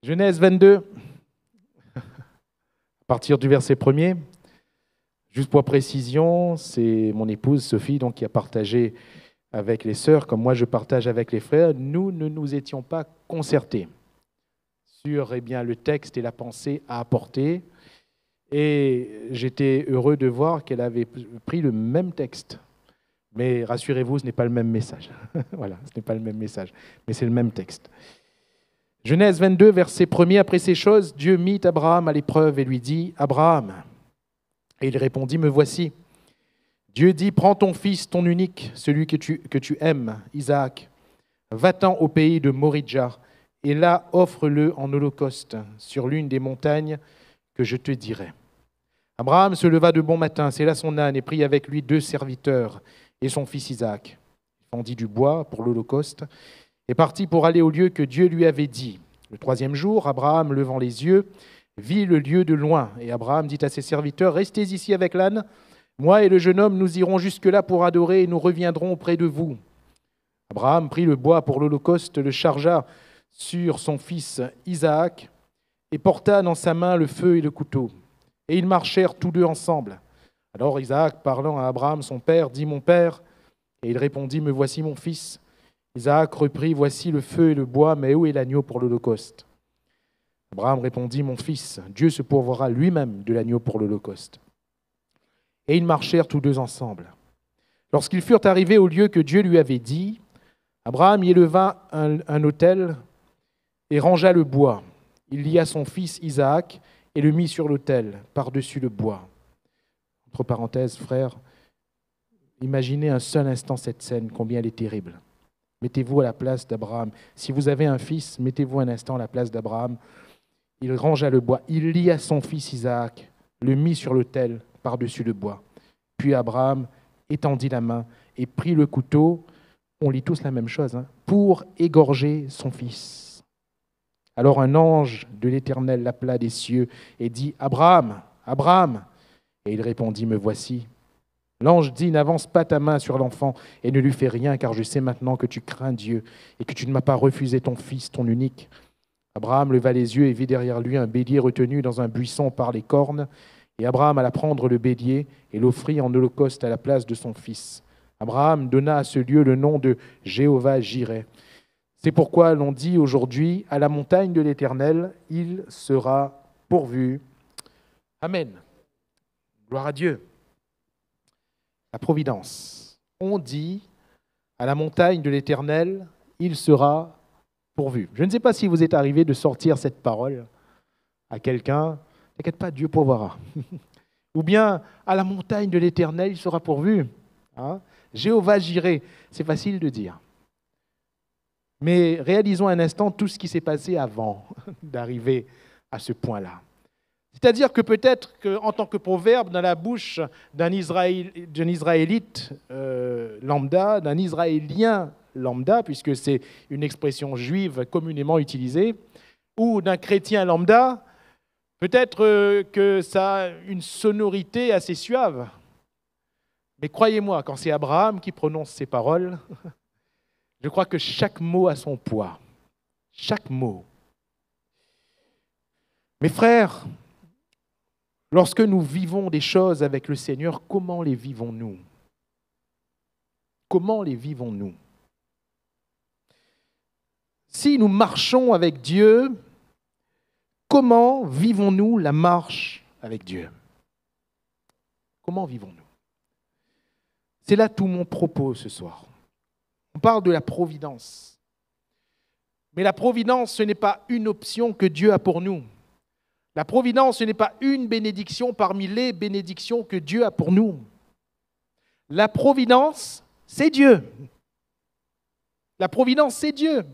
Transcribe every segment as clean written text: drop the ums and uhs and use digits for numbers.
Genèse 22, à partir du verset 1er. Juste pour précision, c'est mon épouse Sophie donc, qui a partagé avec les sœurs, comme moi je partage avec les frères. Nous ne nous étions pas concertés sur le texte et la pensée à apporter. Et j'étais heureux de voir qu'elle avait pris le même texte. Mais rassurez-vous, ce n'est pas le même message. Voilà, ce n'est pas le même message, mais c'est le même texte. Genèse 22, verset 1er. Après ces choses, Dieu mit Abraham à l'épreuve et lui dit « Abraham ». Et il répondit « Me voici ». Dieu dit « Prends ton fils, ton unique, celui que tu aimes, Isaac. Va-t'en au pays de Moridja, et là offre-le en holocauste sur l'une des montagnes que je te dirai. » Abraham se leva de bon matin, sella son âne et prit avec lui 2 serviteurs et son fils Isaac. Il fendit du bois pour l'holocauste et partit pour aller au lieu que Dieu lui avait dit. Le 3e jour, Abraham, levant les yeux, vit le lieu de loin. Et Abraham dit à ses serviteurs, « Restez ici avec l'âne. Moi et le jeune homme, nous irons jusque-là pour adorer et nous reviendrons auprès de vous. » Abraham prit le bois pour l'holocauste, le chargea sur son fils Isaac et porta dans sa main le feu et le couteau. Et ils marchèrent tous 2 ensemble. Alors Isaac, parlant à Abraham, son père, dit « Mon père ?» Et il répondit « Me voici mon fils. » Isaac reprit « Voici le feu et le bois, mais où est l'agneau pour l'holocauste ?» Abraham répondit « Mon fils, Dieu se pourvoira lui-même de l'agneau pour l'holocauste. » Et ils marchèrent tous 2 ensemble. Lorsqu'ils furent arrivés au lieu que Dieu lui avait dit, Abraham y éleva un autel et rangea le bois. Il lia son fils Isaac et le mit sur l'autel, par-dessus le bois. Entre parenthèses, frères, imaginez un seul instant cette scène, combien elle est terrible. Mettez-vous à la place d'Abraham. Si vous avez un fils, mettez-vous un instant à la place d'Abraham. Il rangea le bois, il lia son fils Isaac, le mit sur l'autel, par-dessus le bois. Puis Abraham étendit la main et prit le couteau, on lit tous la même chose, pour égorger son fils. Alors un ange de l'Éternel l'appela des cieux et dit « Abraham, Abraham !» Et il répondit « Me voici ». L'ange dit « N'avance pas ta main sur l'enfant et ne lui fais rien, car je sais maintenant que tu crains Dieu et que tu ne m'as pas refusé ton fils, ton unique. » Abraham leva les yeux et vit derrière lui un bélier retenu dans un buisson par les cornes. Et Abraham alla prendre le bélier et l'offrit en holocauste à la place de son fils. Abraham donna à ce lieu le nom de Jéhovah-Jireh. C'est pourquoi l'on dit aujourd'hui, à la montagne de l'Éternel, il sera pourvu. Amen. Gloire à Dieu. La providence. On dit, à la montagne de l'Éternel, il sera pourvu. Je ne sais pas si vous êtes arrivé de sortir cette parole à quelqu'un. T'inquiète pas, Dieu pourvoira. Ou bien, à la montagne de l'Éternel, il sera pourvu. Jéhovah-Jireh, c'est facile de dire. Mais réalisons un instant tout ce qui s'est passé avant d'arriver à ce point-là. C'est-à-dire que peut-être qu'en tant que proverbe, dans la bouche d'un Israélite lambda, d'un Israélien lambda, puisque c'est une expression juive communément utilisée, ou d'un chrétien lambda, peut-être que ça a une sonorité assez suave. Mais croyez-moi, quand c'est Abraham qui prononce ces paroles, je crois que chaque mot a son poids. Chaque mot. Mes frères, lorsque nous vivons des choses avec le Seigneur, comment les vivons-nous? Comment les vivons-nous? Si nous marchons avec Dieu, comment vivons-nous la marche avec Dieu? Comment vivons-nous? C'est là tout mon propos ce soir. On parle de la providence. Mais la providence, ce n'est pas une option que Dieu a pour nous. La providence, ce n'est pas une bénédiction parmi les bénédictions que Dieu a pour nous. La providence, c'est Dieu. La providence, c'est Dieu.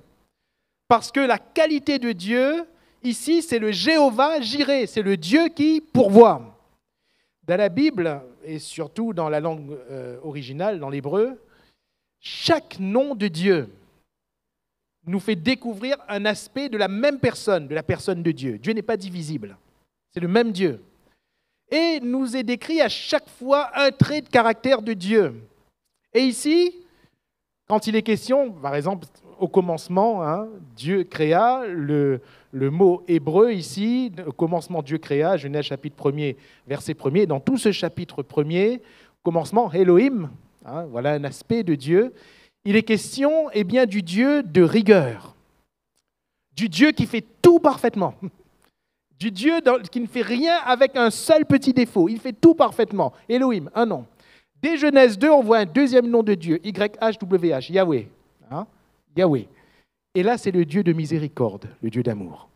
Parce que la qualité de Dieu, ici, c'est le Jéhovah-Jireh, c'est le Dieu qui pourvoit. Dans la Bible, et surtout dans la langue originale, dans l'hébreu, chaque nom de Dieu nous fait découvrir un aspect de la même personne, de la personne de Dieu. Dieu n'est pas divisible, c'est le même Dieu. Et nous est décrit à chaque fois un trait de caractère de Dieu. Et ici, quand il est question, par exemple, au commencement, Dieu créa le le mot hébreu ici, au commencement Dieu créa, Genèse chapitre 1er, verset 1er. Dans tout ce chapitre 1er, au commencement Elohim, hein, voilà un aspect de Dieu. Il est question bien, du Dieu de rigueur, du Dieu qui fait tout parfaitement, du Dieu qui ne fait rien avec un seul petit défaut. Il fait tout parfaitement. Elohim, un nom. Dès Genèse 2, on voit un deuxième nom de Dieu, YHWH, Yahweh. Hein? Yahweh. Et là, c'est le Dieu de miséricorde, le Dieu d'amour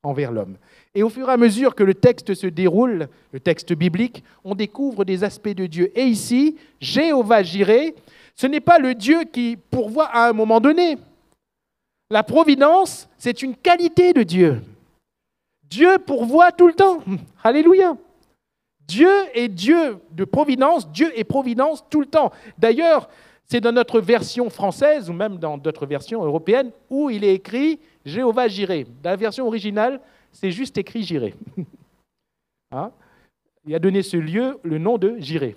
envers l'homme. Et au fur et à mesure que le texte se déroule, le texte biblique, on découvre des aspects de Dieu. Et ici, Jéhovah Jireh, ce n'est pas le Dieu qui pourvoit à un moment donné. La providence, c'est une qualité de Dieu. Dieu pourvoit tout le temps. Alléluia. Dieu est Dieu de providence, Dieu est providence tout le temps. D'ailleurs, c'est dans notre version française, ou même dans d'autres versions européennes, où il est écrit Jéhovah Jireh. Dans la version originale, c'est juste écrit Jireh. Hein? Il a donné ce lieu le nom de Jireh.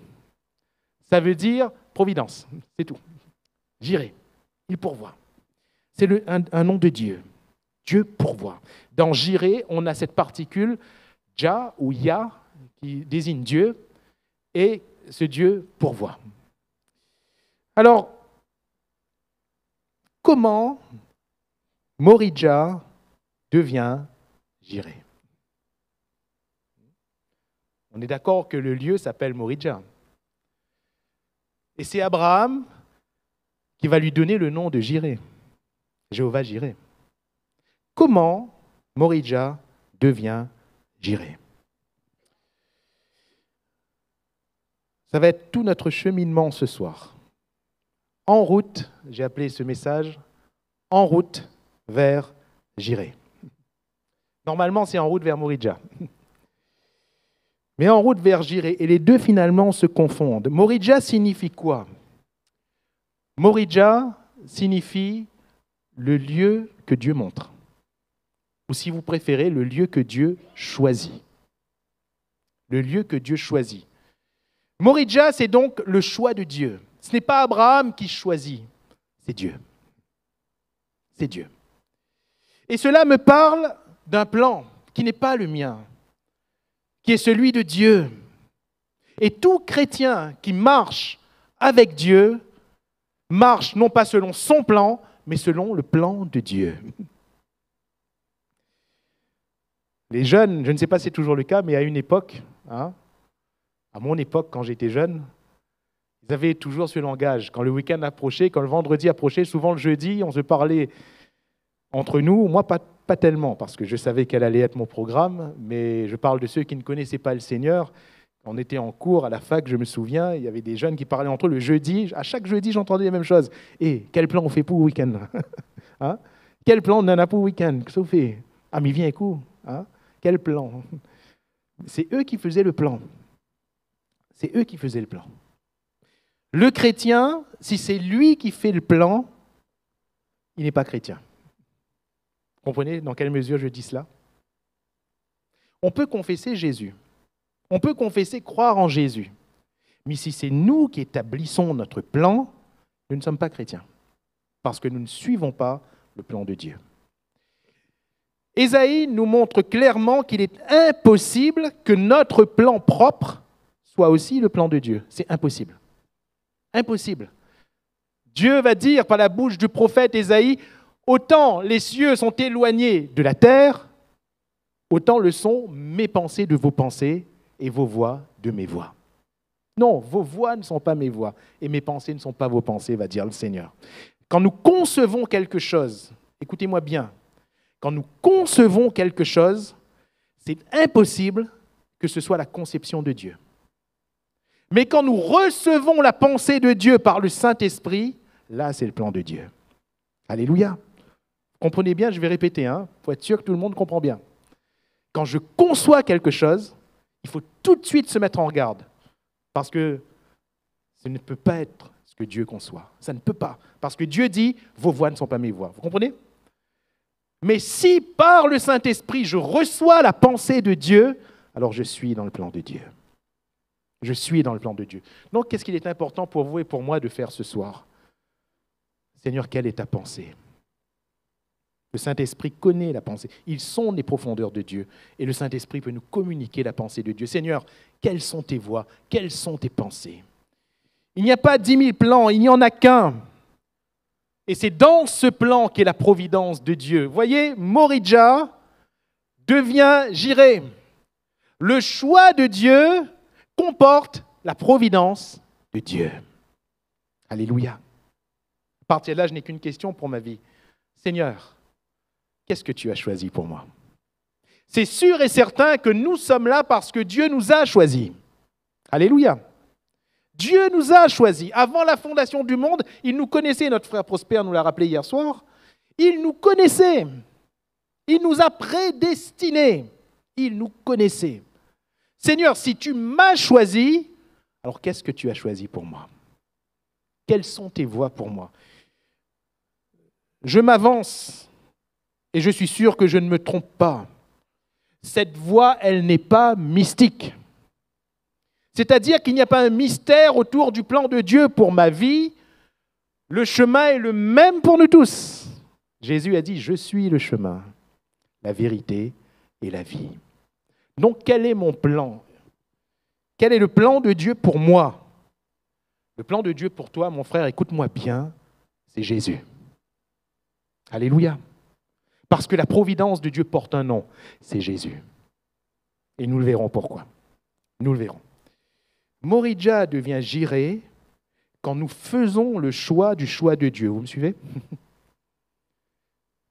Ça veut dire providence, c'est tout. Jireh, il pourvoit. C'est un nom de Dieu. Dieu pourvoit. Dans Jireh, on a cette particule Jah ou Yah, qui désigne Dieu, et ce Dieu pourvoit. Alors, comment Morijah devient Jireh? On est d'accord que le lieu s'appelle Morijah. Et c'est Abraham qui va lui donner le nom de Jireh, Jéhovah Jireh. Comment Morijah devient Jireh? Ça va être tout notre cheminement ce soir. En route, j'ai appelé ce message, en route vers Jireh. Normalement, c'est en route vers Morijah. Mais en route vers Jireh, et les deux finalement se confondent. Morijah signifie quoi? Morijah signifie le lieu que Dieu montre. Ou si vous préférez, le lieu que Dieu choisit. Le lieu que Dieu choisit. Morijah, c'est donc le choix de Dieu. Ce n'est pas Abraham qui choisit, c'est Dieu. C'est Dieu. Et cela me parle d'un plan qui n'est pas le mien, qui est celui de Dieu. Et tout chrétien qui marche avec Dieu marche non pas selon son plan, mais selon le plan de Dieu. Les jeunes, je ne sais pas si c'est toujours le cas, mais à une époque, à mon époque, quand j'étais jeune, ils avaient toujours ce langage. Quand le week-end approchait, quand le vendredi approchait, souvent le jeudi, on se parlait entre nous. Moi, pas tellement, parce que je savais quel allait être mon programme, mais je parle de ceux qui ne connaissaient pas le Seigneur. On était en cours à la fac, je me souviens, il y avait des jeunes qui parlaient entre eux le jeudi. À chaque jeudi, j'entendais les mêmes choses. Et quel plan on fait pour le week-end? Hein? Quel plan on en a pour le week-end? Qu'est-ce qu'on fait? Ah, mais viens, coup. Hein? Quel plan? C'est eux qui faisaient le plan. C'est eux qui faisaient le plan. Le chrétien, si c'est lui qui fait le plan, il n'est pas chrétien. Vous comprenez dans quelle mesure je dis cela? On peut confesser Jésus. On peut confesser croire en Jésus. Mais si c'est nous qui établissons notre plan, nous ne sommes pas chrétiens. Parce que nous ne suivons pas le plan de Dieu. Ésaïe nous montre clairement qu'il est impossible que notre plan propre soit aussi le plan de Dieu. C'est impossible. Impossible. Dieu va dire par la bouche du prophète Ésaïe, autant les cieux sont éloignés de la terre, autant le sont mes pensées de vos pensées et vos voix de mes voix. Non, vos voix ne sont pas mes voix et mes pensées ne sont pas vos pensées, va dire le Seigneur. Quand nous concevons quelque chose, écoutez-moi bien, quand nous concevons quelque chose, c'est impossible que ce soit la conception de Dieu. Mais quand nous recevons la pensée de Dieu par le Saint-Esprit, là, c'est le plan de Dieu. Alléluia. Comprenez bien, je vais répéter, pour être sûr que tout le monde comprend bien. Quand je conçois quelque chose, il faut tout de suite se mettre en garde. Parce que ce ne peut pas être ce que Dieu conçoit. Ça ne peut pas. Parce que Dieu dit, vos voix ne sont pas mes voix. Vous comprenez? Mais si par le Saint-Esprit, je reçois la pensée de Dieu, alors je suis dans le plan de Dieu. Je suis dans le plan de Dieu. Donc, qu'est-ce qu'il est important pour vous et pour moi de faire ce soir? Seigneur, quelle est ta pensée? Le Saint-Esprit connaît la pensée. Ils sont les profondeurs de Dieu. Et le Saint-Esprit peut nous communiquer la pensée de Dieu. Seigneur, quelles sont tes voies? Quelles sont tes pensées? Il n'y a pas 10 000 plans, il n'y en a qu'un. Et c'est dans ce plan qu'est la providence de Dieu. Voyez, Moridja devient Jireh. Le choix de Dieu comporte la providence de Dieu. Alléluia. À partir de là, je n'ai qu'une question pour ma vie. Seigneur, qu'est-ce que tu as choisi pour moi? C'est sûr et certain que nous sommes là parce que Dieu nous a choisis. Alléluia. Dieu nous a choisis. Avant la fondation du monde, il nous connaissait. Notre frère Prosper nous l'a rappelé hier soir. Il nous connaissait. Il nous a prédestinés. Il nous connaissait. Seigneur, si tu m'as choisi, alors qu'est-ce que tu as choisi pour moi? Quelles sont tes voies pour moi? Je m'avance et je suis sûr que je ne me trompe pas. Cette voie, elle n'est pas mystique. C'est-à-dire qu'il n'y a pas un mystère autour du plan de Dieu pour ma vie. Le chemin est le même pour nous tous. Jésus a dit, je suis le chemin, la vérité et la vie. Donc, quel est mon plan? Quel est le plan de Dieu pour moi? Le plan de Dieu pour toi, mon frère, écoute-moi bien, c'est Jésus. Alléluia. Parce que la providence de Dieu porte un nom, c'est Jésus. Et nous le verrons pourquoi. Nous le verrons. Moridja devient Jireh quand nous faisons le choix du choix de Dieu. Vous me suivez?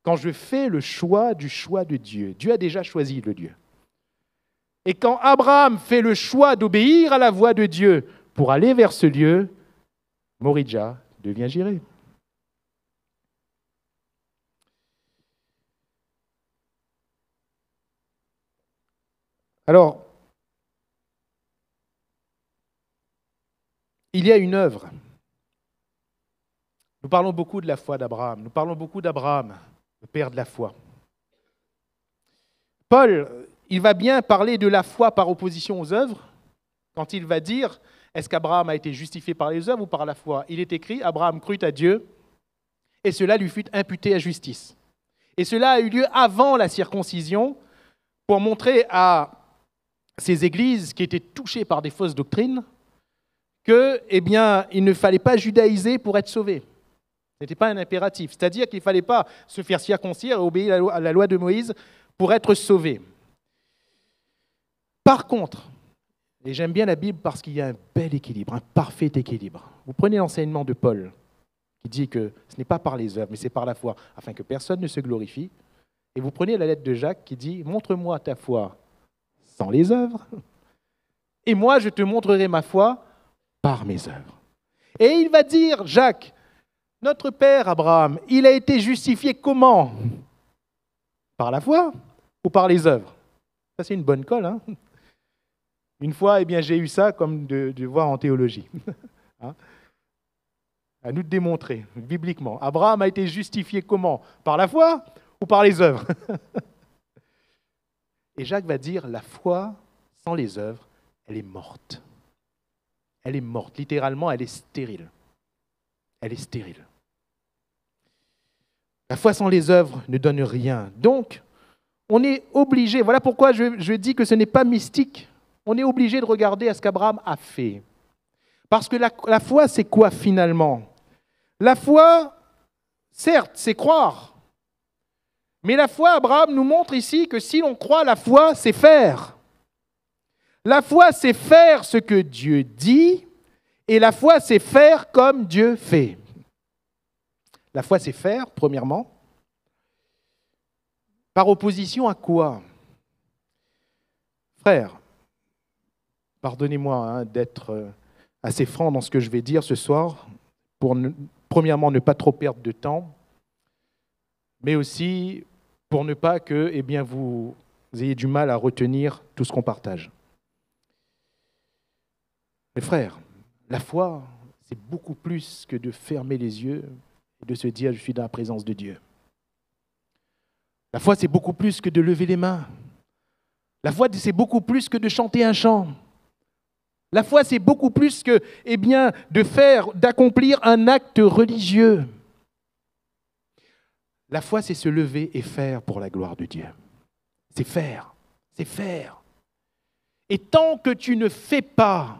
Quand je fais le choix du choix de Dieu, Dieu a déjà choisi le Dieu. Et quand Abraham fait le choix d'obéir à la voix de Dieu pour aller vers ce lieu, Moridja devient Jireh. Alors, il y a une œuvre. Nous parlons beaucoup de la foi d'Abraham. Nous parlons beaucoup d'Abraham, le père de la foi. Paul, il va bien parler de la foi par opposition aux œuvres, quand il va dire, est-ce qu'Abraham a été justifié par les œuvres ou par la foi? Il est écrit, Abraham crut à Dieu, et cela lui fut imputé à justice. Et cela a eu lieu avant la circoncision, pour montrer à ces églises qui étaient touchées par des fausses doctrines, que, il ne fallait pas judaïser pour être sauvé. Ce n'était pas un impératif. C'est-à-dire qu'il ne fallait pas se faire circoncire et obéir à la loi de Moïse pour être sauvé. Par contre, et j'aime bien la Bible parce qu'il y a un bel équilibre, un parfait équilibre. Vous prenez l'enseignement de Paul, qui dit que ce n'est pas par les œuvres, mais c'est par la foi, afin que personne ne se glorifie. Et vous prenez la lettre de Jacques qui dit « Montre-moi ta foi sans les œuvres, et moi je te montrerai ma foi par mes œuvres. » Et il va dire, Jacques, notre père Abraham, il a été justifié comment? Par la foi ou par les œuvres? Ça, c'est une bonne colle. Hein? Une fois, j'ai eu ça comme devoir en théologie. Hein? À nous de démontrer, bibliquement. Abraham a été justifié comment? Par la foi ou par les œuvres? Et Jacques va dire, la foi sans les œuvres, elle est morte. Elle est morte. Littéralement, elle est stérile. Elle est stérile. La foi sans les œuvres ne donne rien. Donc, on est obligé, voilà pourquoi je dis que ce n'est pas mystique, on est obligé de regarder à ce qu'Abraham a fait. Parce que la foi, c'est quoi finalement? La foi, certes, c'est croire. Mais la foi, Abraham nous montre ici que si l'on croit, la foi, c'est faire. La foi, c'est faire ce que Dieu dit, et la foi, c'est faire comme Dieu fait. La foi, c'est faire, premièrement. Par opposition à quoi? Frère, pardonnez-moi d'être assez franc dans ce que je vais dire ce soir, pour premièrement ne pas trop perdre de temps, mais aussi pour ne pas que vous ayez du mal à retenir tout ce qu'on partage. Mais frère, la foi, c'est beaucoup plus que de fermer les yeux et de se dire « je suis dans la présence de Dieu ». La foi, c'est beaucoup plus que de lever les mains. La foi, c'est beaucoup plus que de chanter un chant. La foi, c'est beaucoup plus que d'accomplir un acte religieux. La foi, c'est se lever et faire pour la gloire de Dieu. C'est faire, c'est faire. Et tant que tu ne fais pas,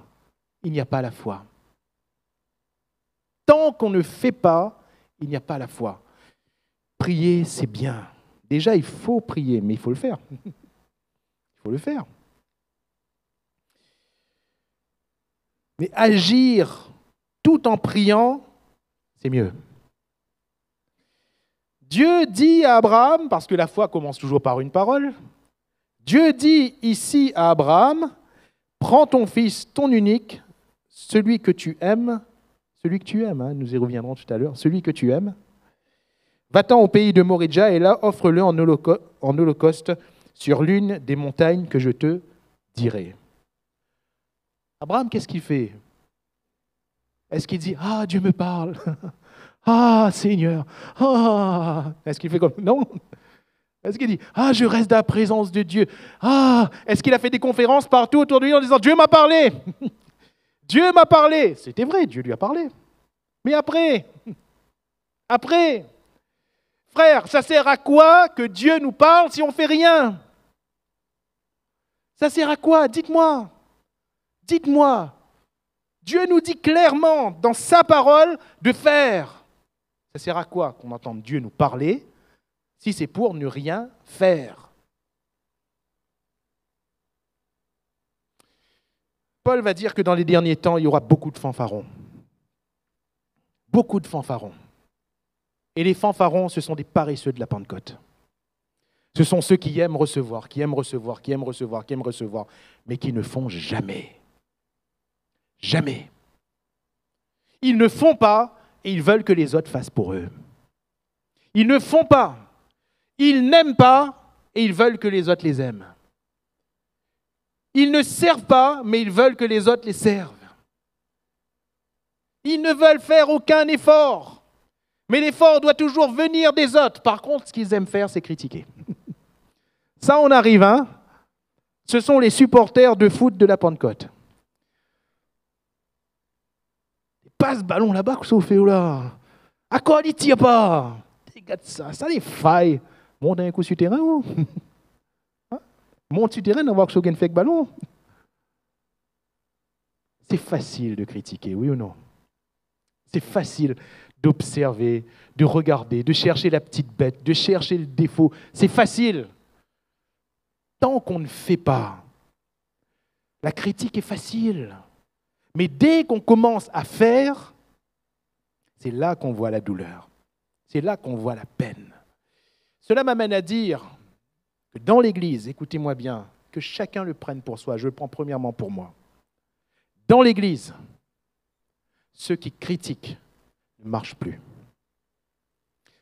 il n'y a pas la foi. Tant qu'on ne fait pas, il n'y a pas la foi. Prier, c'est bien. Déjà, il faut prier, mais il faut le faire. Il faut le faire. Mais agir tout en priant, c'est mieux. Dieu dit à Abraham, parce que la foi commence toujours par une parole, Dieu dit ici à Abraham, prends ton fils, ton unique, celui que tu aimes, hein, nous y reviendrons tout à l'heure, celui que tu aimes, va-t'en au pays de Moridja et là, offre-le en holocauste sur l'une des montagnes que je te dirai. Abraham, qu'est-ce qu'il fait? Est-ce qu'il dit, ah, Dieu me parle? Ah, Seigneur, ah, est-ce qu'il fait comme... Non. Est-ce qu'il dit, ah, je reste dans la présence de Dieu? Ah, est-ce qu'il a fait des conférences partout autour de lui en disant, Dieu m'a parlé? Dieu m'a parlé. C'était vrai, Dieu lui a parlé. Mais après, frère, ça sert à quoi que Dieu nous parle si on ne fait rien? Ça sert à quoi? Dites-moi. Dites-moi. Dieu nous dit clairement dans sa parole de faire. Ça sert à quoi qu'on entende Dieu nous parler si c'est pour ne rien faire? Paul va dire que dans les derniers temps, il y aura beaucoup de fanfarons. Beaucoup de fanfarons. Et les fanfarons, ce sont des paresseux de la Pentecôte. Ce sont ceux qui aiment recevoir, mais qui ne font jamais. Jamais. Ils ne font pas et ils veulent que les autres fassent pour eux. Ils ne font pas. Ils n'aiment pas et ils veulent que les autres les aiment. Ils ne servent pas, mais ils veulent que les autres les servent. Ils ne veulent faire aucun effort. Mais l'effort doit toujours venir des autres. Par contre, ce qu'ils aiment faire, c'est critiquer. Ça, on arrive, hein? Ce sont les supporters de foot de la Pentecôte. Pas ce ballon là-bas que ça fait là. À quoi il tire pas? Regarde ça, ça les failles. Monte un coup sur le terrain. Hein? Monte sur le terrain, on voit que ça gagne fait le ballon. C'est facile de critiquer, oui ou non? C'est facile d'observer, de regarder, de chercher la petite bête, de chercher le défaut. C'est facile. Tant qu'on ne fait pas, la critique est facile. Mais dès qu'on commence à faire, c'est là qu'on voit la douleur. C'est là qu'on voit la peine. Cela m'amène à dire que dans l'Église, écoutez-moi bien, que chacun le prenne pour soi, je le prends premièrement pour moi. Dans l'Église, ceux qui critiquent ne marchent plus.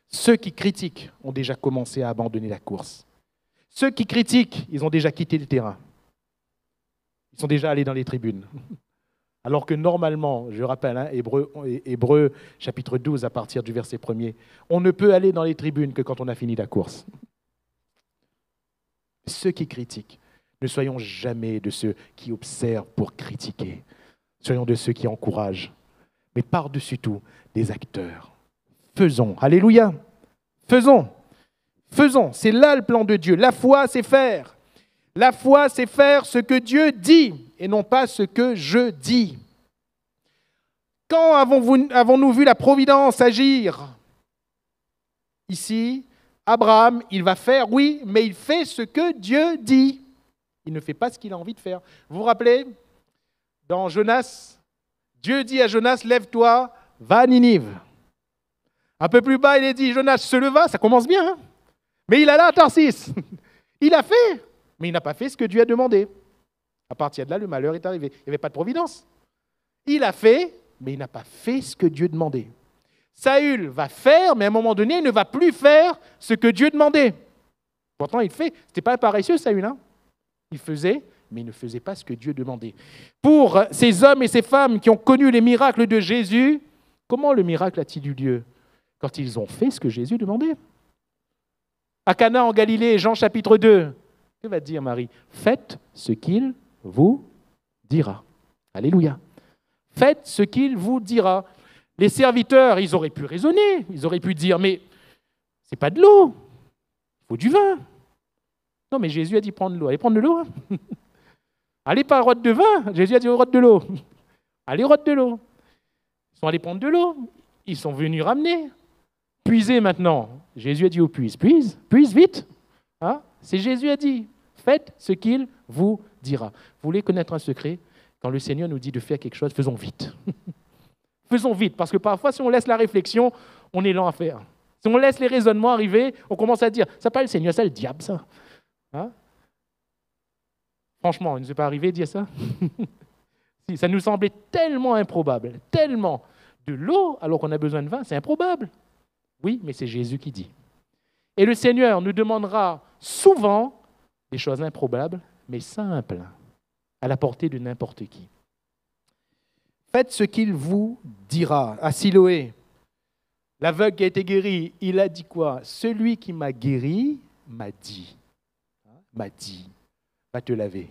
Ceux qui critiquent ont déjà commencé à abandonner la course. Ceux qui critiquent, ils ont déjà quitté le terrain. Ils sont déjà allés dans les tribunes. Alors que normalement, je rappelle, hein, Hébreux chapitre 12, à partir du verset 1er, on ne peut aller dans les tribunes que quand on a fini la course. Ceux qui critiquent, ne soyons jamais de ceux qui observent pour critiquer. Soyons de ceux qui encouragent, mais par-dessus tout, des acteurs. Faisons, alléluia, faisons, c'est là le plan de Dieu. La foi, c'est faire. La foi, c'est faire ce que Dieu dit et non pas ce que je dis. Quand avons-nous vu la providence agir? Ici, Abraham, il va faire, oui, mais il fait ce que Dieu dit. Il ne fait pas ce qu'il a envie de faire. Vous vous rappelez, dans Jonas, Dieu dit à Jonas, lève-toi, va à Ninive. Un peu plus bas, il est dit, Jonas se leva, ça commence bien, hein, mais il alla à Tarsis. Il a fait, mais il n'a pas fait ce que Dieu a demandé. À partir de là, le malheur est arrivé. Il n'y avait pas de providence. Il a fait, mais il n'a pas fait ce que Dieu demandait. Saül va faire, mais à un moment donné, il ne va plus faire ce que Dieu demandait. Pourtant, il fait. Ce n'était pas un paresseux, Saül. Hein? Il faisait, mais il ne faisait pas ce que Dieu demandait. Pour ces hommes et ces femmes qui ont connu les miracles de Jésus, comment le miracle a-t-il eu lieu? Quand ils ont fait ce que Jésus demandait. À Cana en Galilée, Jean chapitre 2, que va dire Marie? Faites ce qu'il vous dira. Alléluia. Faites ce qu'il vous dira. Les serviteurs, ils auraient pu raisonner, ils auraient pu dire, mais C'est pas de l'eau, il faut du vin. Non, mais Jésus a dit prendre de l'eau. Allez prendre de l'eau. Hein. Allez pas rôde de vin, Jésus a dit rôde de l'eau. Allez rôde de l'eau. Ils sont allés prendre de l'eau, ils sont venus ramener. Puisez maintenant. Jésus a dit au puise, puise vite. Hein. C'est Jésus a dit, faites ce qu'il vous dira. Vous voulez connaître un secret? Quand le Seigneur nous dit de faire quelque chose, faisons vite. Faisons vite, parce que parfois, si on laisse la réflexion, on est lent à faire. Si on laisse les raisonnements arriver, on commence à dire, ça pas le Seigneur, c'est le diable, ça. Hein? Franchement, il ne nous est pas arrivé de dire ça. Si, ça nous semblait tellement improbable, tellement. De l'eau, alors qu'on a besoin de vin, c'est improbable. Oui, mais c'est Jésus qui dit. Et le Seigneur nous demandera souvent des choses improbables, mais simples, à la portée de n'importe qui. Faites ce qu'il vous dira. À Siloé, l'aveugle qui a été guéri, il a dit quoi? Celui qui m'a guéri m'a dit, va te laver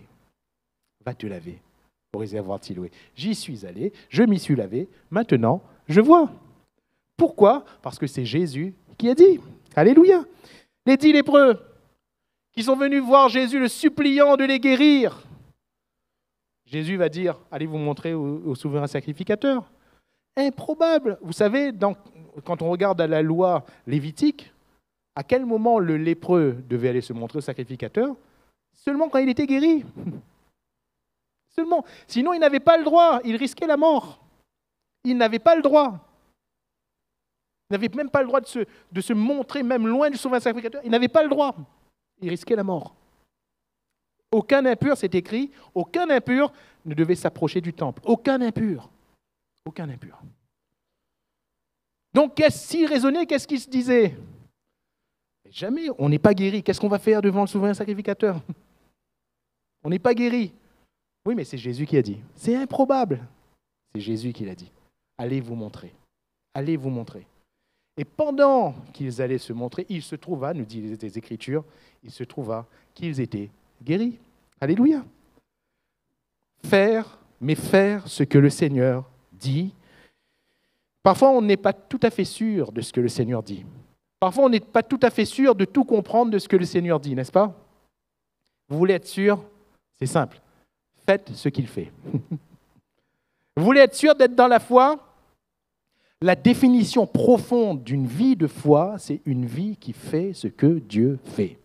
au réservoir de Siloé. J'y suis allé, je m'y suis lavé, maintenant je vois. Pourquoi? Parce que c'est Jésus qui a dit. Alléluia. Les 10 lépreux qui sont venus voir Jésus, le suppliant de les guérir. Jésus va dire, allez vous montrer au souverain sacrificateur. Improbable. Vous savez, quand on regarde à la loi lévitique, à quel moment le lépreux devait aller se montrer au sacrificateur? Seulement quand il était guéri. Seulement. Sinon, il n'avait pas le droit. Il risquait la mort. Il n'avait pas le droit. Il n'avait même pas le droit de se montrer, même loin du souverain sacrificateur. Il n'avait pas le droit. Il risquait la mort. Aucun impur, c'est écrit, aucun impur ne devait s'approcher du temple. Aucun impur. Aucun impur. Donc, s'il raisonnait, qu'est-ce qu'il se disait? Jamais, on n'est pas guéri. Qu'est-ce qu'on va faire devant le souverain sacrificateur? On n'est pas guéri. Oui, mais c'est Jésus qui a dit. C'est improbable. C'est Jésus qui l'a dit. Allez vous montrer. Allez vous montrer. Et pendant qu'ils allaient se montrer, il se trouva, nous disent les Écritures, il se trouva qu'ils étaient guéris. Alléluia. Faire ce que le Seigneur dit. Parfois, on n'est pas tout à fait sûr de ce que le Seigneur dit. Parfois, on n'est pas tout à fait sûr de tout comprendre de ce que le Seigneur dit, n'est-ce pas? Vous voulez être sûr? C'est simple. Faites ce qu'il fait. Vous voulez être sûr d'être dans la foi? La définition profonde d'une vie de foi, c'est une vie qui fait ce que Dieu fait.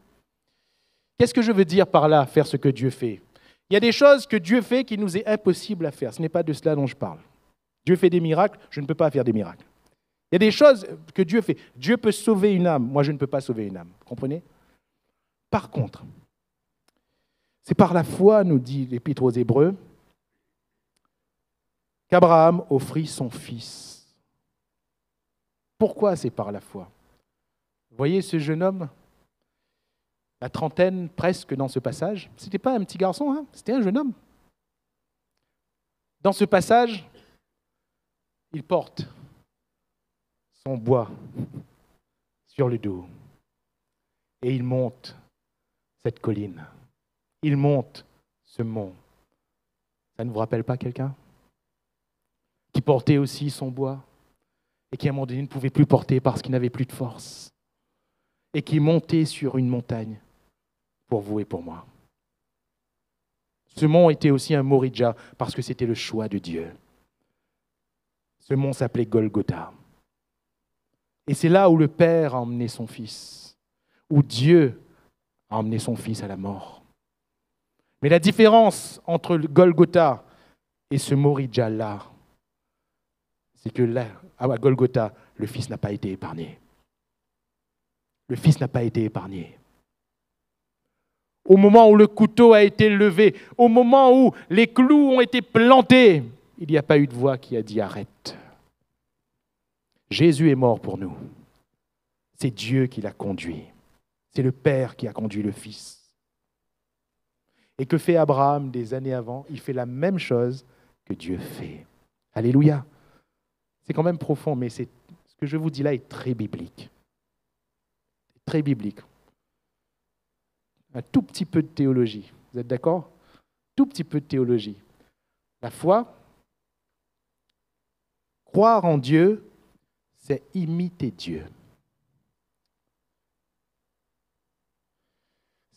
Qu'est-ce que je veux dire par là, faire ce que Dieu fait? Il y a des choses que Dieu fait qui nous est impossible à faire. Ce n'est pas de cela dont je parle. Dieu fait des miracles, je ne peux pas faire des miracles. Il y a des choses que Dieu fait. Dieu peut sauver une âme, moi je ne peux pas sauver une âme. Vous comprenez? Par contre, c'est par la foi, nous dit l'Épître aux Hébreux, qu'Abraham offrit son fils. Pourquoi c'est par la foi? Vous voyez ce jeune homme, la trentaine presque dans ce passage, ce n'était pas un petit garçon, hein, c'était un jeune homme. Dans ce passage, il porte son bois sur le dos et il monte cette colline. Il monte ce mont. Ça ne vous rappelle pas quelqu'un qui portait aussi son bois et qui à un moment donné ne pouvait plus porter parce qu'il n'avait plus de force et qui montait sur une montagne pour vous et pour moi. Ce mont était aussi un Moridja parce que c'était le choix de Dieu. Ce mont s'appelait Golgotha. Et c'est là où le Père a emmené son Fils, où Dieu a emmené son Fils à la mort. Mais la différence entre le Golgotha et ce Moridja-là, c'est que là, à Golgotha, le Fils n'a pas été épargné. Le Fils n'a pas été épargné. Au moment où le couteau a été levé, au moment où les clous ont été plantés, il n'y a pas eu de voix qui a dit « arrête ». Jésus est mort pour nous. C'est Dieu qui l'a conduit. C'est le Père qui a conduit le Fils. Et que fait Abraham des années avant? Il fait la même chose que Dieu fait. Alléluia. C'est quand même profond, mais ce que je vous dis là est très biblique. Très biblique. Un tout petit peu de théologie. Vous êtes d'accord? Tout petit peu de théologie. La foi, croire en Dieu, c'est imiter Dieu.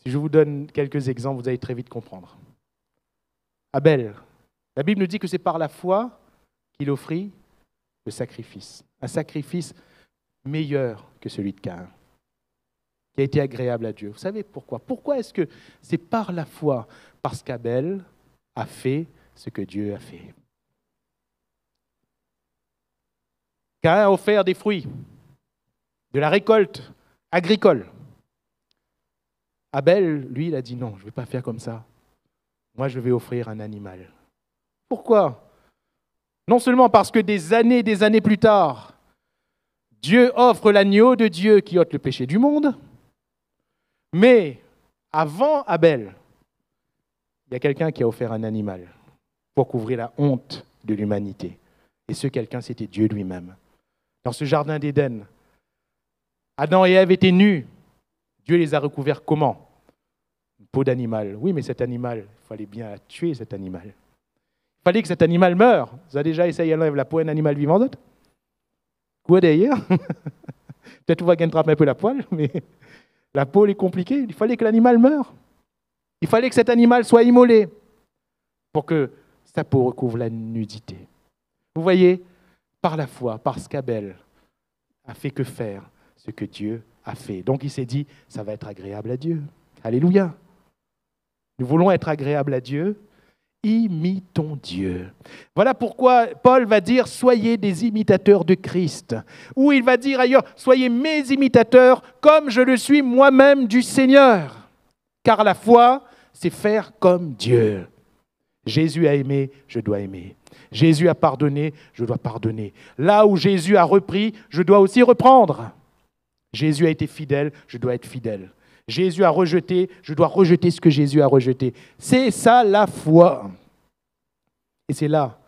Si je vous donne quelques exemples, vous allez très vite comprendre. Abel, la Bible nous dit que c'est par la foi qu'il offrit le sacrifice. Un sacrifice meilleur que celui de Caïn, qui a été agréable à Dieu. Vous savez pourquoi? Pourquoi est-ce que c'est par la foi? Parce qu'Abel a fait ce que Dieu a fait. Caïn a offert des fruits, de la récolte agricole. Abel, lui, il a dit non, je ne vais pas faire comme ça. Moi, je vais offrir un animal. Pourquoi? Non seulement parce que des années plus tard, Dieu offre l'agneau de Dieu qui ôte le péché du monde, mais avant Abel, il y a quelqu'un qui a offert un animal pour couvrir la honte de l'humanité. Et ce quelqu'un, c'était Dieu lui-même. Dans ce jardin d'Éden, Adam et Ève étaient nus. Dieu les a recouverts comment? Une peau d'animal. Oui, mais cet animal, il fallait bien tuer cet animal. Il fallait que cet animal meure. Vous avez déjà essayé d'enlever la peau d'un animal vivant d'autre? Quoi d'ailleurs? Peut-être vous va attraper un peu la poêle, mais la peau est compliquée. Il fallait que l'animal meure. Il fallait que cet animal soit immolé pour que sa peau recouvre la nudité. Vous voyez, par la foi, parce qu'Abel a fait que faire ce que Dieu a fait. Donc il s'est dit, ça va être agréable à Dieu. Alléluia. Nous voulons être agréables à Dieu. Imitons Dieu. Voilà pourquoi Paul va dire, soyez des imitateurs de Christ. Ou il va dire ailleurs, soyez mes imitateurs comme je le suis moi-même du Seigneur. Car la foi, c'est faire comme Dieu. Jésus a aimé, je dois aimer. Jésus a pardonné, je dois pardonner. Là où Jésus a repris, je dois aussi reprendre. Jésus a été fidèle, je dois être fidèle. Jésus a rejeté, je dois rejeter ce que Jésus a rejeté. C'est ça la foi. Et c'est là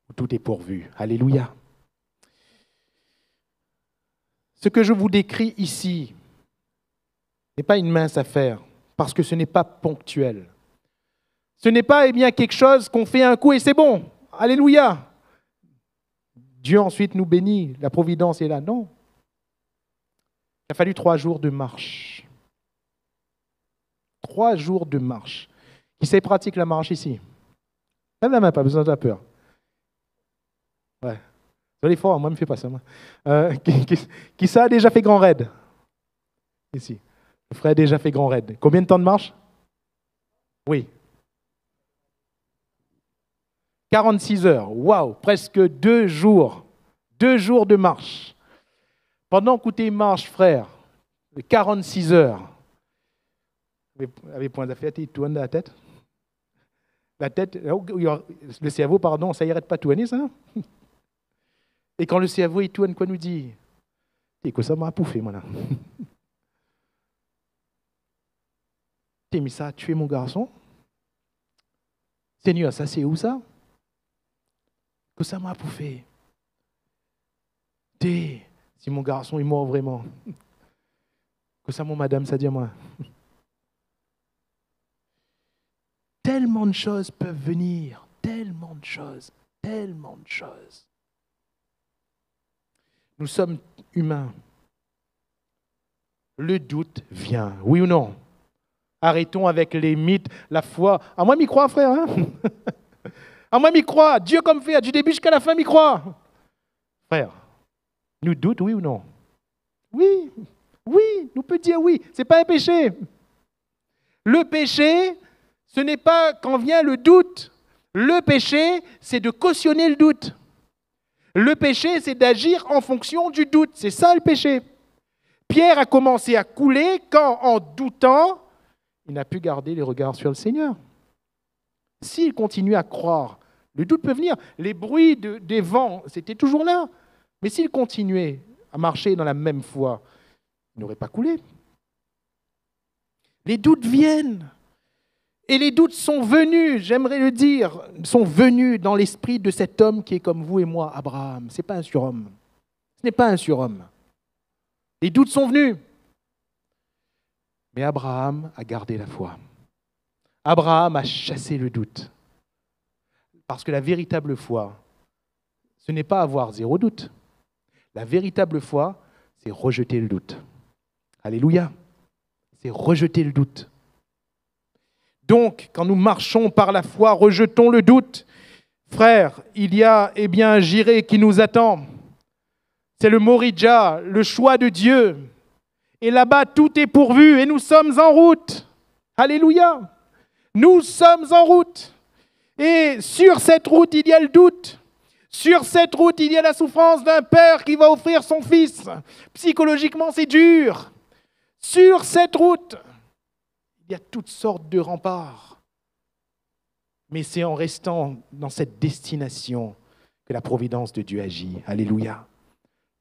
où tout est pourvu. Alléluia. Ce que je vous décris ici n'est pas une mince affaire, parce que ce n'est pas ponctuel. Ce n'est pas quelque chose qu'on fait un coup et c'est bon. Alléluia. Dieu ensuite nous bénit, la providence est là. Non. Il a fallu 3 jours de marche. 3 jours de marche. Qui sait pratique la marche ici? Lève la main, pas besoin d'avoir peur. Ouais. Soyez fort, moi, ne me fais pas ça. Qui ça a déjà fait grand raid? Ici. Le frère a déjà fait grand raid. Combien de temps de marche? Oui. 46 heures. Waouh, presque 2 jours. 2 jours de marche. Pendant que tu marches, frère, 46 heures. Avec point d'affaire, tu tournes la tête. La tête, le cerveau, pardon, ça n'arrête pas de tourner, ça. Et quand le cerveau, il tourne, quoi nous dit? Et que ça m'a pouffé, moi, là. T'es mis ça à tuer mon garçon? Seigneur, ça c'est où ça? Que ça m'a pouffé. Si mon garçon est mort vraiment. Que ça, mon madame, ça dit à moi. Tellement de choses peuvent venir, tellement de choses. Nous sommes humains. Le doute vient, oui ou non? Arrêtons avec les mythes, la foi. À moi, m'y croire, frère. Hein? À moi, m'y croire. Dieu comme fait, du début jusqu'à la fin, m'y croire. Frère, nous doutons, oui ou non? Oui, nous peut dire oui. Ce n'est pas un péché. Le péché, ce n'est pas quand vient le doute. Le péché, c'est de cautionner le doute. Le péché, c'est d'agir en fonction du doute. C'est ça le péché. Pierre a commencé à couler quand, en doutant, il n'a pu garder les regards sur le Seigneur. S'il continue à croire, le doute peut venir. Les bruits des vents, c'était toujours là. Mais s'il continuait à marcher dans la même foi, il n'aurait pas coulé. Les doutes viennent. Et les doutes sont venus, j'aimerais le dire, sont venus dans l'esprit de cet homme qui est comme vous et moi, Abraham. Ce n'est pas un surhomme. Ce n'est pas un surhomme. Les doutes sont venus. Mais Abraham a gardé la foi. Abraham a chassé le doute. Parce que la véritable foi, ce n'est pas avoir 0 doute. La véritable foi, c'est rejeter le doute. Alléluia. C'est rejeter le doute. Donc, quand nous marchons par la foi, rejetons le doute. Frères, il y a un Jireh qui nous attend. C'est le Moridja, le choix de Dieu. Et là-bas, tout est pourvu et nous sommes en route. Alléluia. Nous sommes en route. Et sur cette route, il y a le doute. Sur cette route, il y a la souffrance d'un père qui va offrir son fils. Psychologiquement, c'est dur. Sur cette route, il y a toutes sortes de remparts. Mais c'est en restant dans cette destination que la providence de Dieu agit. Alléluia.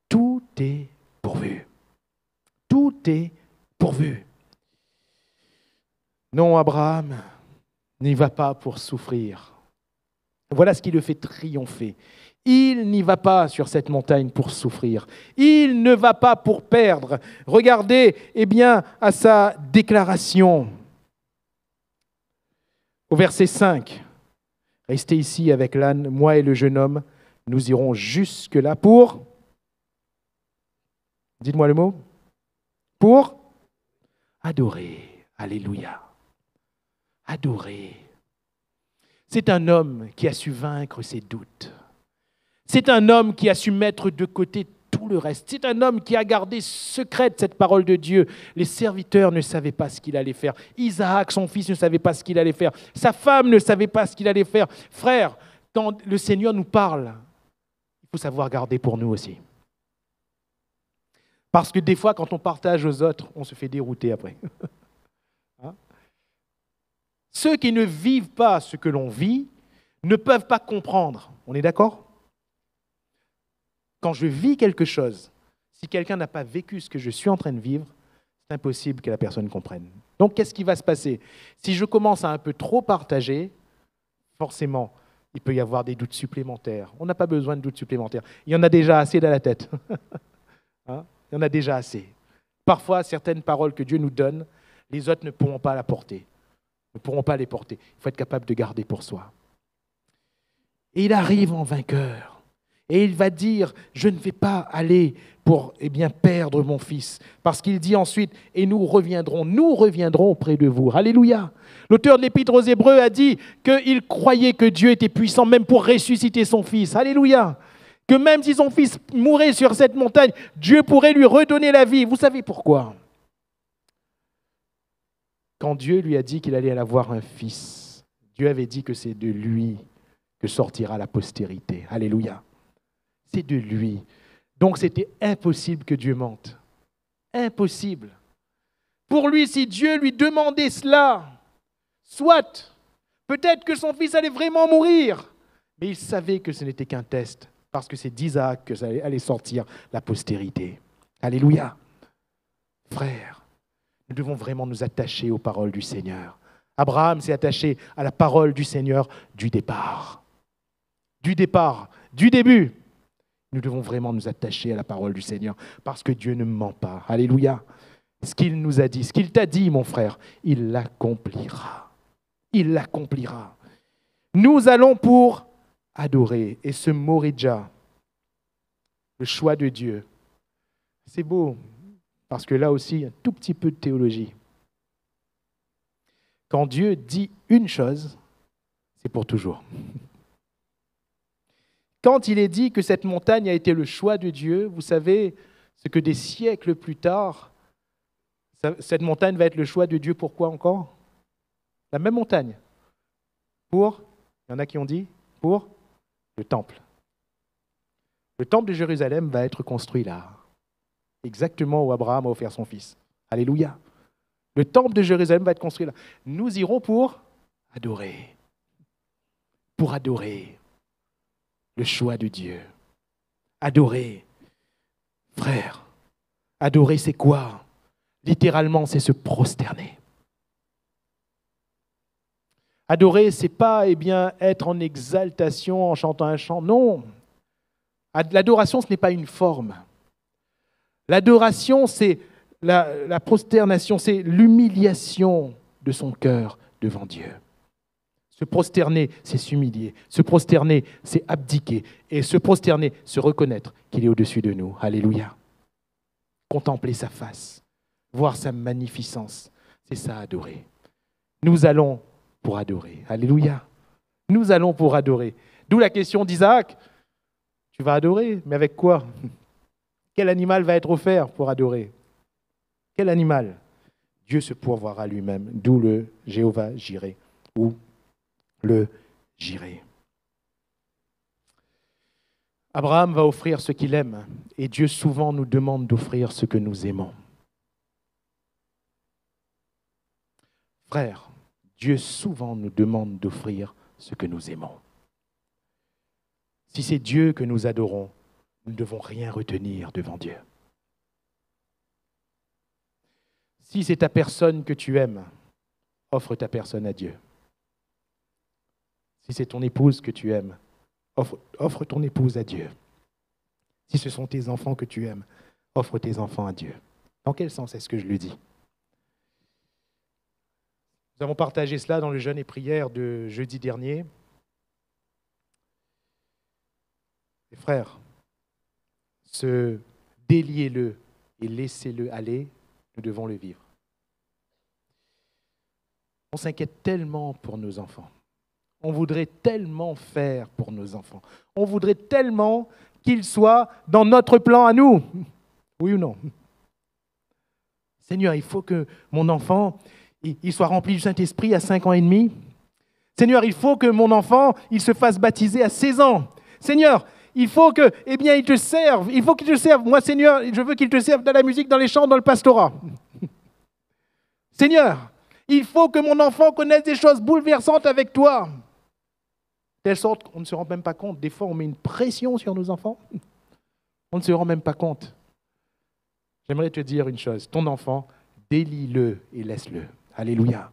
Tout est pourvu. Tout est pourvu. Non, Abraham n'y va pas pour souffrir. Voilà ce qui le fait triompher. Il n'y va pas sur cette montagne pour souffrir. Il ne va pas pour perdre. Regardez, à sa déclaration. Au verset 5. Restez ici avec l'âne, moi et le jeune homme. Nous irons jusque-là pour... Dites-moi le mot. Pour adorer. Alléluia. Adorer. C'est un homme qui a su vaincre ses doutes. C'est un homme qui a su mettre de côté tout le reste. C'est un homme qui a gardé secrète cette parole de Dieu. Les serviteurs ne savaient pas ce qu'il allait faire. Isaac, son fils, ne savait pas ce qu'il allait faire. Sa femme ne savait pas ce qu'il allait faire. Frère, quand le Seigneur nous parle, il faut savoir garder pour nous aussi. Parce que des fois, quand on partage aux autres, on se fait dérouter après. Hein? Ceux qui ne vivent pas ce que l'on vit ne peuvent pas comprendre. On est d'accord ? Quand je vis quelque chose, si quelqu'un n'a pas vécu ce que je suis en train de vivre, c'est impossible que la personne comprenne. Donc, qu'est-ce qui va se passer ? Si je commence à un peu trop partager, forcément, il peut y avoir des doutes supplémentaires. On n'a pas besoin de doutes supplémentaires. Il y en a déjà assez dans la tête. Hein ? Il y en a déjà assez. Parfois, certaines paroles que Dieu nous donne, les autres ne pourront pas la porter. Ne pourront pas les porter. Il faut être capable de garder pour soi. Et il arrive en vainqueur. Et il va dire, je ne vais pas aller pour perdre mon fils. Parce qu'il dit ensuite, et nous reviendrons auprès de vous. Alléluia. L'auteur de l'Épître aux Hébreux a dit qu'il croyait que Dieu était puissant même pour ressusciter son fils. Alléluia. Que même si son fils mourait sur cette montagne, Dieu pourrait lui redonner la vie. Vous savez pourquoi ? Quand Dieu lui a dit qu'il allait avoir un fils, Dieu avait dit que c'est de lui que sortira la postérité. Alléluia. C'est de lui. Donc c'était impossible que Dieu mente. Impossible. Pour lui, si Dieu lui demandait cela, soit, peut-être que son fils allait vraiment mourir, mais il savait que ce n'était qu'un test, parce que c'est d'Isaac que ça allait sortir la postérité. Alléluia. Frères, nous devons vraiment nous attacher aux paroles du Seigneur. Abraham s'est attaché à la parole du Seigneur du départ. Du départ, du début. Nous devons vraiment nous attacher à la parole du Seigneur parce que Dieu ne ment pas. Alléluia. Ce qu'il nous a dit, ce qu'il t'a dit, mon frère, il l'accomplira. Il l'accomplira. Nous allons pour adorer. Et ce Moridja, le choix de Dieu, c'est beau parce que là aussi, un tout petit peu de théologie. Quand Dieu dit une chose, c'est pour toujours. Quand il est dit que cette montagne a été le choix de Dieu, vous savez ce que des siècles plus tard, cette montagne va être le choix de Dieu. Pourquoi encore ? La même montagne. Pour, il y en a qui ont dit, pour le temple. Le temple de Jérusalem va être construit là, exactement où Abraham a offert son fils. Alléluia. Le temple de Jérusalem va être construit là. Nous irons pour adorer. Pour adorer. Le choix de Dieu. Adorer. Frère, adorer c'est quoi ? Littéralement, c'est se prosterner. Adorer, c'est pas être en exaltation en chantant un chant. Non. L'adoration, ce n'est pas une forme. L'adoration, c'est la prosternation, c'est l'humiliation de son cœur devant Dieu. Se prosterner, c'est s'humilier. Se prosterner, c'est abdiquer. Et se prosterner, se reconnaître qu'il est au-dessus de nous. Alléluia. Contempler sa face, voir sa magnificence, c'est ça adorer. Nous allons pour adorer. Alléluia. Nous allons pour adorer. D'où la question d'Isaac. Tu vas adorer, mais avec quoi? Quel animal va être offert pour adorer? Quel animal? Dieu se pourvoira lui-même, d'où le Jéhovah Jireh, ou le Jireh. Abraham va offrir ce qu'il aime, et Dieu souvent nous demande d'offrir ce que nous aimons. Frères, Dieu souvent nous demande d'offrir ce que nous aimons. Si c'est Dieu que nous adorons, nous ne devons rien retenir devant Dieu. Si c'est ta personne que tu aimes, offre ta personne à Dieu. Si c'est ton épouse que tu aimes, offre ton épouse à Dieu. Si ce sont tes enfants que tu aimes, offre tes enfants à Dieu. Dans quel sens est-ce que je le dis? Nous avons partagé cela dans le jeûne et prière de jeudi dernier. Et frères, déliez-le et laissez-le aller, nous devons le vivre. On s'inquiète tellement pour nos enfants. On voudrait tellement faire pour nos enfants. On voudrait tellement qu'ils soient dans notre plan à nous. Oui ou non? Seigneur, il faut que mon enfant il soit rempli du Saint-Esprit à 5 ans et demi. Seigneur, il faut que mon enfant il se fasse baptiser à 16 ans. Seigneur, il faut que, il te serve. Il faut qu'il te serve. Moi, Seigneur, je veux qu'il te serve dans la musique, dans les chants, dans le pastorat. Seigneur, il faut que mon enfant connaisse des choses bouleversantes avec toi. De telle sorte qu'on ne se rend même pas compte. Des fois, on met une pression sur nos enfants. On ne se rend même pas compte. J'aimerais te dire une chose. Ton enfant, délie-le et laisse-le. Alléluia.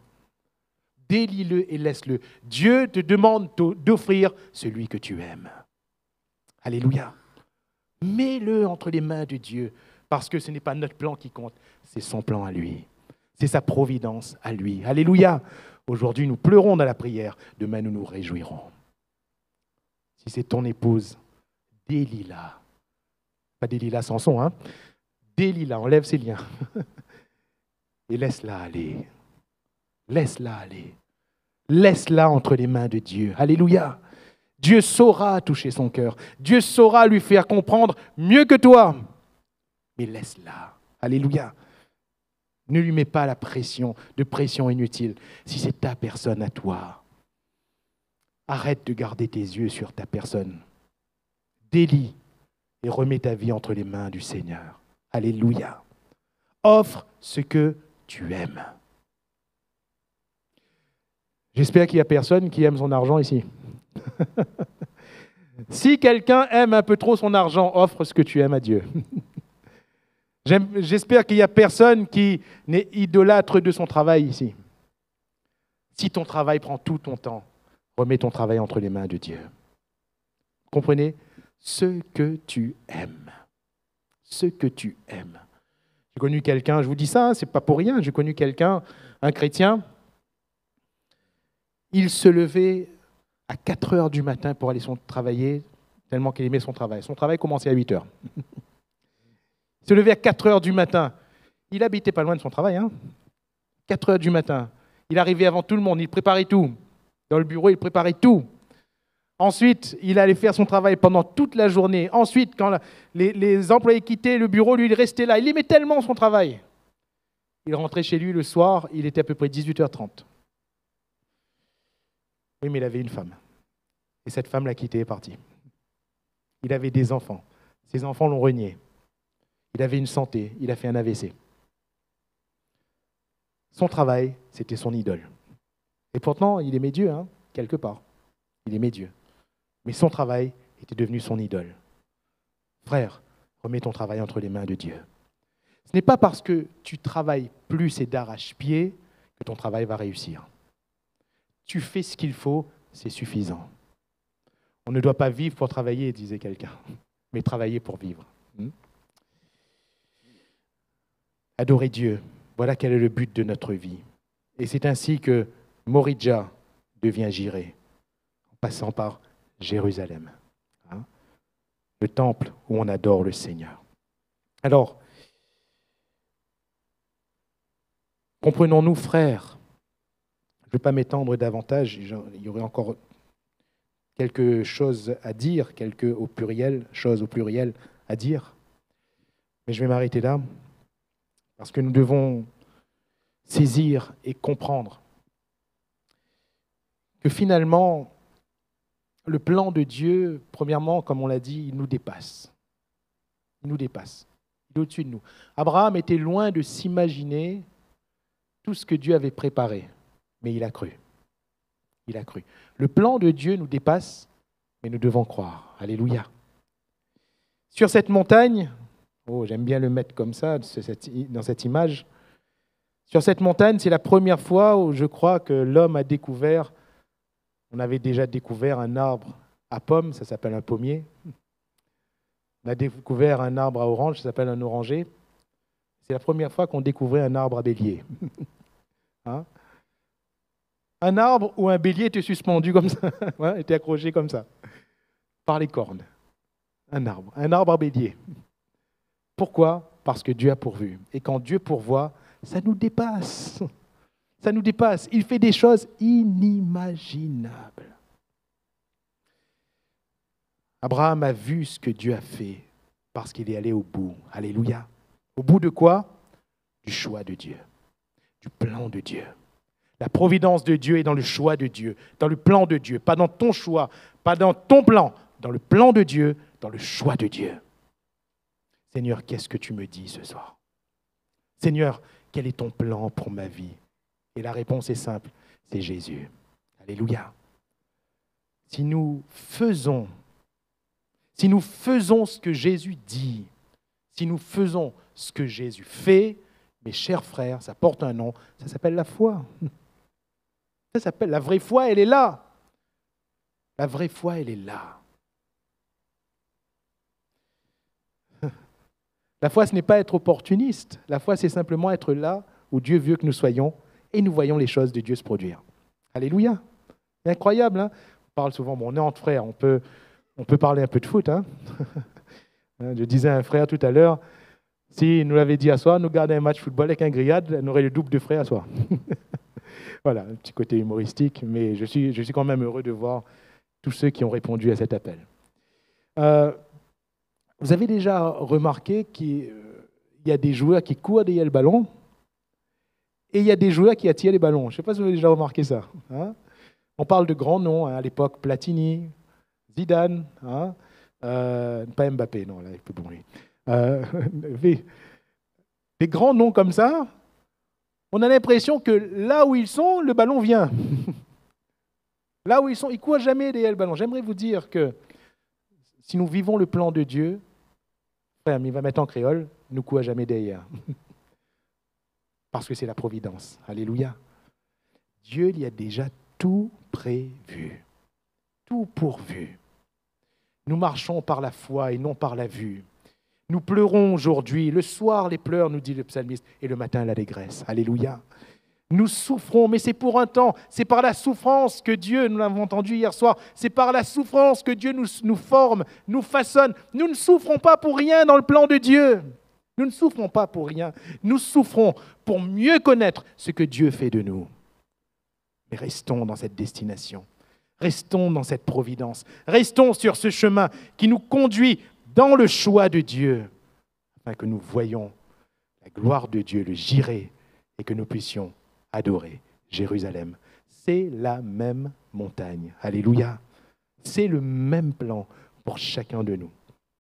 Délie-le et laisse-le. Dieu te demande d'offrir celui que tu aimes. Alléluia. Mets-le entre les mains de Dieu, parce que ce n'est pas notre plan qui compte, c'est son plan à lui. C'est sa providence à lui. Alléluia. Aujourd'hui, nous pleurons dans la prière. Demain, nous nous réjouirons. Si c'est ton épouse, délie-la. Pas délie-la Samson, hein. Délie-la, enlève ses liens. Et laisse-la aller. Laisse-la aller. Laisse-la entre les mains de Dieu. Alléluia. Dieu saura toucher son cœur. Dieu saura lui faire comprendre mieux que toi. Mais laisse-la. Alléluia. Ne lui mets pas la pression, de pression inutile. Si c'est ta personne à toi, arrête de garder tes yeux sur ta personne. Délie et remets ta vie entre les mains du Seigneur. Alléluia. Offre ce que tu aimes. J'espère qu'il n'y a personne qui aime son argent ici. Si quelqu'un aime un peu trop son argent, offre ce que tu aimes à Dieu. J'espère qu'il n'y a personne qui n'est idolâtre de son travail ici. Si ton travail prend tout ton temps, remets ton travail entre les mains de Dieu. Comprenez? Ce que tu aimes. Ce que tu aimes. J'ai connu quelqu'un, je vous dis ça, c'est pas pour rien, j'ai connu quelqu'un, un chrétien, il se levait à 4 heures du matin pour aller travailler, tellement qu'il aimait son travail. Son travail commençait à 8 heures. Il se levait à 4 heures du matin. Il habitait pas loin de son travail. 4 heures du matin. Il arrivait avant tout le monde, il préparait tout. Dans le bureau, il préparait tout. Ensuite, il allait faire son travail pendant toute la journée. Ensuite, quand les employés quittaient le bureau, lui, il restait là. Il aimait tellement son travail. Il rentrait chez lui le soir, il était à peu près 18h30. Oui, mais il avait une femme. Et cette femme l'a quitté et est partie. Il avait des enfants. Ses enfants l'ont renié. Il avait une santé. Il a fait un AVC. Son travail, c'était son idole. Et pourtant, il aimait Dieu, quelque part. Il aimait Dieu. Mais son travail était devenu son idole. Frère, remets ton travail entre les mains de Dieu. Ce n'est pas parce que tu travailles plus et d'arrache-pied que ton travail va réussir. Tu fais ce qu'il faut, c'est suffisant. On ne doit pas vivre pour travailler, disait quelqu'un, mais travailler pour vivre. Adorer Dieu, voilà quel est le but de notre vie. Et c'est ainsi que Moridja devient Jireh, en passant par Jérusalem, le temple où on adore le Seigneur. Alors, comprenons-nous, frères, vais pas m'étendre davantage, il y aurait encore quelque chose à dire, choses au pluriel à dire. Mais je vais m'arrêter là, parce que nous devons saisir et comprendre que finalement, le plan de Dieu, premièrement, comme on l'a dit, il nous dépasse. Il nous dépasse. Il est au-dessus de nous. Abraham était loin de s'imaginer tout ce que Dieu avait préparé, mais il a cru. Il a cru. Le plan de Dieu nous dépasse, mais nous devons croire. Alléluia. Sur cette montagne, j'aime bien le mettre comme ça, dans cette image. Sur cette montagne, c'est la première fois où je crois que l'homme a découvert, on avait déjà découvert un arbre à pommes, ça s'appelle un pommier. On a découvert un arbre à orange, ça s'appelle un oranger. C'est la première fois qu'on découvrait un arbre à bélier. Hein? Un arbre où un bélier était suspendu comme ça, était accroché comme ça, par les cornes. Un arbre à bélier. Pourquoi ? Parce que Dieu a pourvu. Et quand Dieu pourvoit, ça nous dépasse. Ça nous dépasse. Il fait des choses inimaginables. Abraham a vu ce que Dieu a fait parce qu'il est allé au bout. Alléluia. Au bout de quoi ? Du choix de Dieu, du plan de Dieu. La providence de Dieu est dans le choix de Dieu, dans le plan de Dieu, pas dans ton choix, pas dans ton plan, dans le plan de Dieu, dans le choix de Dieu. Seigneur, qu'est-ce que tu me dis ce soir ? Seigneur, quel est ton plan pour ma vie ? Et la réponse est simple, c'est Jésus. Alléluia. Si nous faisons ce que Jésus dit, si nous faisons ce que Jésus fait, mes chers frères, ça porte un nom, ça s'appelle la foi. Ça s'appelle la vraie foi, elle est là. La vraie foi, elle est là. La foi, ce n'est pas être opportuniste. La foi, c'est simplement être là où Dieu veut que nous soyons et nous voyons les choses de Dieu se produire. Alléluia. C'est incroyable, hein ? On parle souvent, on est entre frères, on peut parler un peu de foot. Hein. Je disais à un frère tout à l'heure, s'il nous l'avait dit à soi, nous garder un match football avec un grillade, on aurait le double de frais à soi. Voilà, un petit côté humoristique, mais je suis quand même heureux de voir tous ceux qui ont répondu à cet appel. Vous avez déjà remarqué qu'il y a des joueurs qui courent derrière le ballon et il y a des joueurs qui attirent les ballons. Je ne sais pas si vous avez déjà remarqué ça. Hein ? On parle de grands noms, hein, à l'époque, Platini, Zidane, hein, pas Mbappé, non, là, il est plus bon lui. Des grands noms comme ça, on a l'impression que là où ils sont, le ballon vient. Là où ils sont, ils ne courent jamais derrière le ballon. J'aimerais vous dire que si nous vivons le plan de Dieu, frère, mais il va mettre en créole, nous ne courons jamais derrière. Parce que c'est la providence. Alléluia. Dieu il y a déjà tout prévu, tout pourvu. Nous marchons par la foi et non par la vue. Nous pleurons aujourd'hui. Le soir, les pleurs, nous dit le psalmiste, et le matin, l'allégresse. Alléluia. Nous souffrons, mais c'est pour un temps. C'est par la souffrance que Dieu, nous l'avons entendu hier soir, c'est par la souffrance que Dieu nous forme, nous façonne. Nous ne souffrons pas pour rien dans le plan de Dieu. Nous ne souffrons pas pour rien. Nous souffrons pour mieux connaître ce que Dieu fait de nous. Mais restons dans cette destination. Restons dans cette providence. Restons sur ce chemin qui nous conduit dans le choix de Dieu, afin que nous voyions la gloire de Dieu, le Jireh, et que nous puissions adorer Jérusalem. C'est la même montagne. Alléluia. C'est le même plan pour chacun de nous.